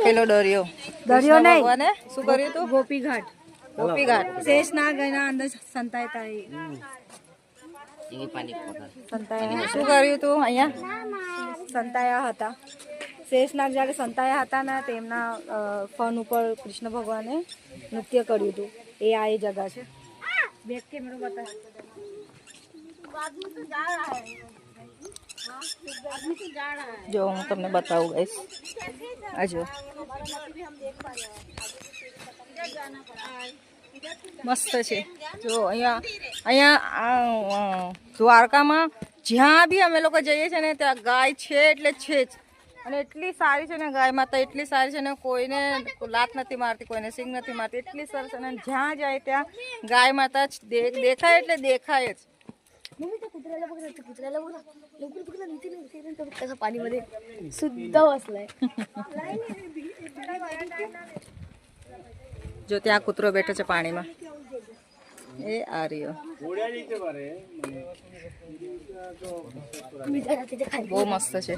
પેલો દરિયો દરિયો નહીં, ભગવાને શું કર્યું તું? ગોપી ઘાટ. ગોપી ઘાટ. શેષ નાગ એના અંદર સંતાયતા એ. સંતાયા. શું કર્યું તું અહીંયા? સંતાયા હતા. શેષનાગ જ્યારે સંતાયા હતા ને તેમના ફન ઉપર કૃષ્ણ ભગવાને નૃત્ય કર્યું હતું. એ આ એ જગા છે. બેક કેમેરો બતા. જો હું તમને બતાવું ગાઈસ. આ જો મસ્ત છે. જો અહીંયા દ્વારકામાં જ્યાં બી અમે લોકો જઈએ છીએ ને ત્યાં ગાય છે એટલે છે જ. અને એટલી સારી છે ને ગાય માતા, એટલી સારી છે ને કોઈને લાત નથી મારતી, કોઈને સિંગ નથી મારતી, એટલી સરસ. અને જ્યાં જાય ત્યાં ગાય માતા દેખાય એટલે દેખાય જ. पाणीमध्ये सुद्धा बसलाय. જો ત્યાં કૂતરો બેઠો છે પાણીમાં, એ આ રહ્યો. બહુ મસ્ત છે.